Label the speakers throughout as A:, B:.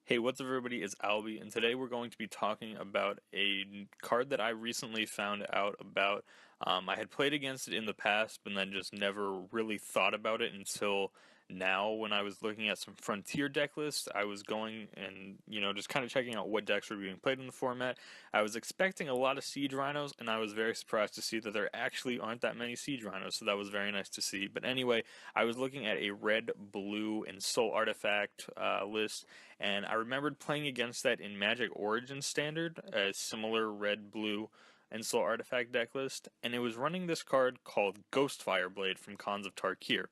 A: Hey, what's up everybody, it's Alby, and today we're going to be talking about a card that I recently found out about. I had played against it in the past, but then just never really thought about it until now when I was looking at some Frontier deck lists. I was going and, just kind of checking out what decks were being played in the format. I was expecting a lot of Siege Rhinos, and I was very surprised to see that there actually aren't that many Siege Rhinos, so that was very nice to see. But anyway, I was looking at a red, blue, and Soul Artifact list, and I remembered playing against that in Magic Origins Standard, a similar red, blue, and Soul Artifact deck list, and it was running this card called Ghost Fireblade from Khans of Tarkir.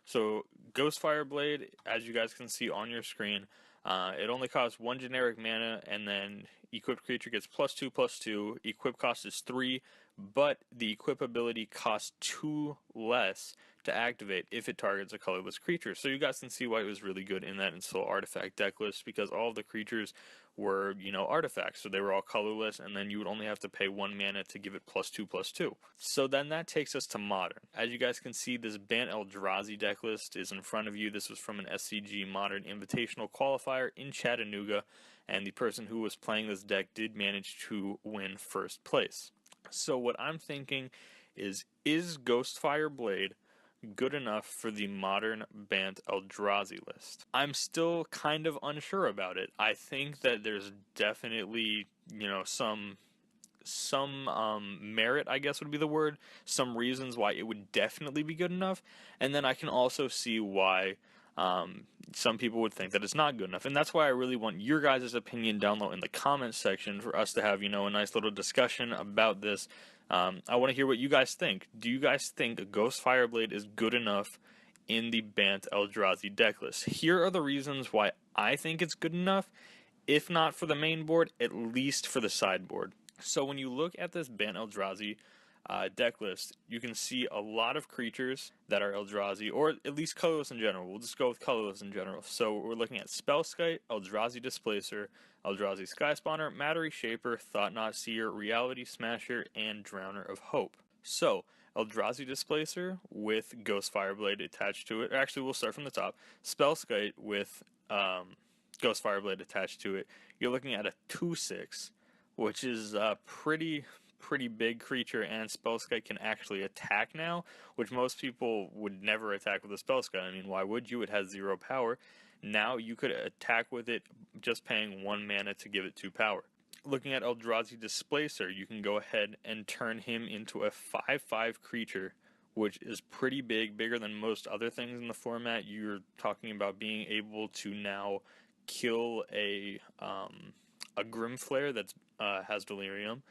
A: So Ghost Fireblade, as you guys can see on your screen, it only costs 1 generic mana, and then equipped creature gets +2/+2. Equip cost is 3, but the equip ability costs 2 less to activate if it targets a colorless creature. So you guys can see why it was really good in that Soul Artifact deck list, because all of the creatures were, artifacts, so they were all colorless, and then you would only have to pay 1 mana to give it +2/+2. So then that takes us to Modern. As you guys can see, this Bant Eldrazi deck list is in front of you. This was from an SCG Modern Invitational Qualifier in Chattanooga, and the person who was playing this deck did manage to win first place. So what I'm thinking is Ghostfire Blade good enough for the modern Bant Eldrazi list? I'm still kind of unsure about it. I think that there's definitely, some merit, I guess would be the word, some reasons why it would definitely be good enough, and then I can also see why some people would think that it's not good enough. And that's why I really want your guys' opinion down low in the comments section for us to have, a nice little discussion about this. I want to hear what you guys think. Do you guys think a Ghost Fireblade is good enough in the Bant Eldrazi deck list? Here are the reasons why I think it's good enough, if not for the main board, at least for the sideboard. So when you look at this Bant Eldrazi deck list, you can see a lot of creatures that are Eldrazi, or at least colorless in general. We'll just go with colorless in general. So we're looking at Spellskite, Eldrazi Displacer, Eldrazi Skyspawner, Mattery Shaper, Thought-Knot Seer, Reality Smasher, and Drowner of Hope. So Eldrazi Displacer with Ghost Fireblade attached to it. Actually, we'll start from the top. Spellskite with Ghost Fireblade attached to it. You're looking at a 2/6, which is pretty big creature, and Spellskite can actually attack now, which most people would never attack with a Spellskite. I mean, why would you? It has 0 power. Now you could attack with it just paying 1 mana to give it 2 power. Looking at Eldrazi Displacer, you can go ahead and turn him into a 5/5 creature, which is pretty big, bigger than most other things in the format. You're talking about being able to now kill a Grimflare that has Delirium.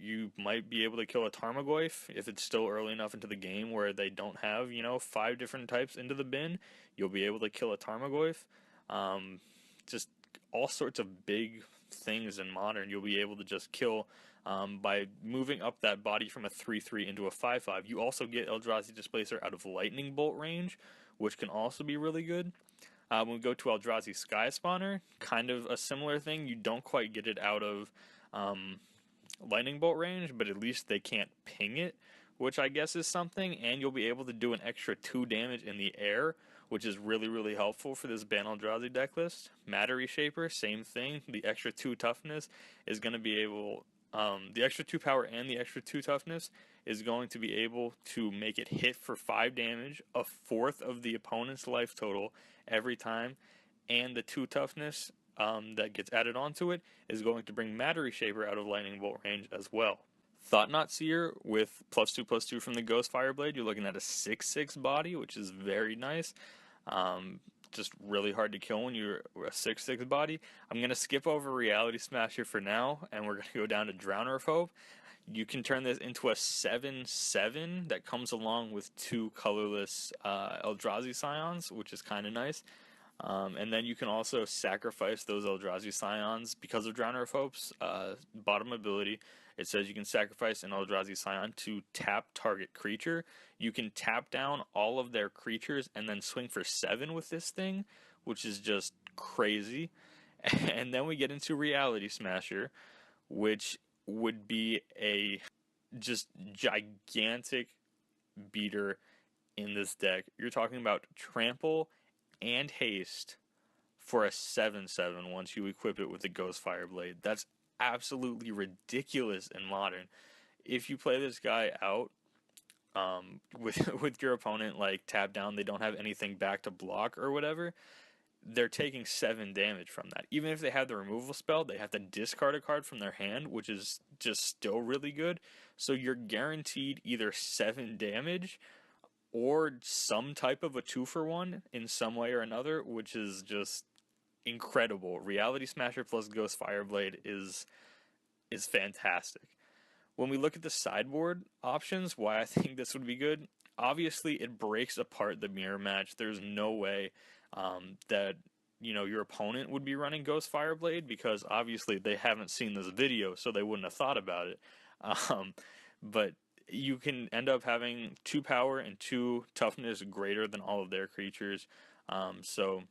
A: You might be able to kill a Tarmogoyf if it's still early enough into the game where they don't have, 5 different types into the bin. You'll be able to kill a Tarmogoyf. Just all sorts of big things in Modern you'll be able to just kill by moving up that body from a 3/3 into a 5/5. You also get Eldrazi Displacer out of Lightning Bolt range, which can also be really good. When we go to Eldrazi Skyspawner, kind of a similar thing. You don't quite get it out of Lightning Bolt range, but at least they can't ping it, which I guess is something, and you'll be able to do an extra 2 damage in the air, which is really helpful for this Bant Eldrazi deck list. Mattery Shaper, same thing. The extra 2 toughness is going to be able, the extra 2 power and the extra 2 toughness is going to be able to make it hit for 5 damage, a fourth of the opponent's life total every time, and the 2 toughness that gets added onto it is going to bring Mattery Shaper out of Lightning Bolt range as well. Thought-Knot Seer with +2/+2 from the Ghost Fireblade, you're looking at a 6/6 body, which is very nice. Just really hard to kill when you're a 6/6 body. I'm going to skip over Reality Smasher for now, and we're going to go down to Drowner of Hope. You can turn this into a 7/7 that comes along with 2 colorless Eldrazi Scions, which is kind of nice. And then you can also sacrifice those Eldrazi Scions because of Drowner of Hope's bottom ability. It says you can sacrifice an Eldrazi Scion to tap target creature. You can tap down all of their creatures and then swing for 7 with this thing, which is just crazy. And then we get into Reality Smasher, which would be a just gigantic beater in this deck. You're talking about trample and haste for a 7/7 once you equip it with the Ghost Fire Blade. That's absolutely ridiculous in Modern. If you play this guy out with your opponent like tapped down, they don't have anything back to block or whatever, they're taking 7 damage from that. Even if they have the removal spell, they have to discard a card from their hand, which is just still really good. So you're guaranteed either 7 damage or some type of a 2-for-1 in some way or another, which is just incredible. Reality Smasher plus Ghost Fireblade is fantastic. When we look at the sideboard options, why I think this would be good, obviously it breaks apart the mirror match. There's no way that your opponent would be running Ghost Fireblade, because obviously they haven't seen this video, so they wouldn't have thought about it. But you can end up having 2 power and 2 toughness greater than all of their creatures. So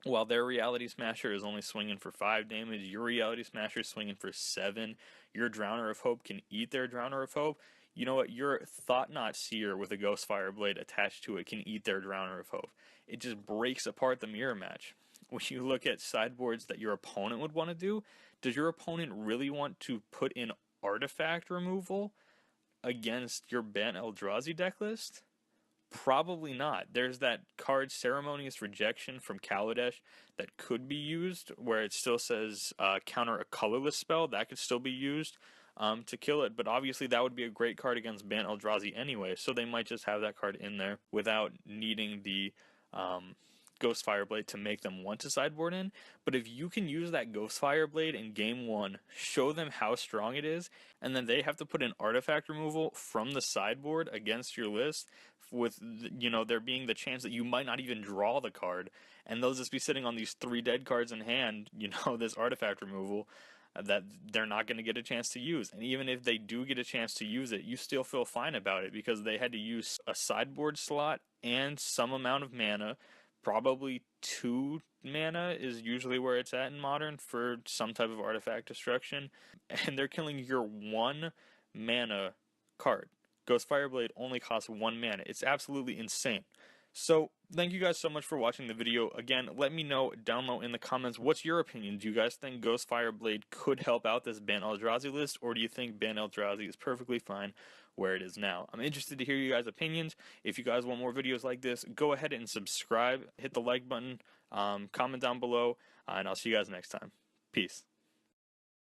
A: while their Reality Smasher is only swinging for 5 damage, your Reality Smasher is swinging for 7. Your Drowner of Hope can eat their Drowner of Hope. You know what? Your Thought Knot Seer with a Ghost Fire Blade attached to it can eat their Drowner of Hope. It just breaks apart the mirror match. When you look at sideboards that your opponent would want to do, does your opponent really want to put in artifact removal against your Bant Eldrazi deck list? Probably not. There's that card Ceremonious Rejection from Kaladesh that could be used, where it still says counter a colorless spell. That could still be used to kill it, but obviously that would be a great card against Bant Eldrazi anyway, so they might just have that card in there without needing the Ghost Fireblade to make them want to sideboard in. But if you can use that Ghost Fireblade in game 1, show them how strong it is, and then they have to put in artifact removal from the sideboard against your list, with there being the chance that you might not even draw the card, and they'll just be sitting on these 3 dead cards in hand, this artifact removal that they're not going to get a chance to use. And even if they do get a chance to use it, you still feel fine about it, because they had to use a sideboard slot and some amount of mana. Probably 2 mana is usually where it's at in Modern for some type of artifact destruction, and they're killing your 1 mana card. Ghost Fireblade only costs 1 mana. It's absolutely insane. So thank you guys so much for watching the video. Again, let me know down low in the comments, what's your opinion? Do you guys think Ghost Fireblade could help out this Bant Eldrazi list, or do you think Bant Eldrazi is perfectly fine where it is now? I'm interested to hear you guys' opinions. If you guys want more videos like this, go ahead and subscribe, hit the like button, comment down below, and I'll see you guys next time. Peace.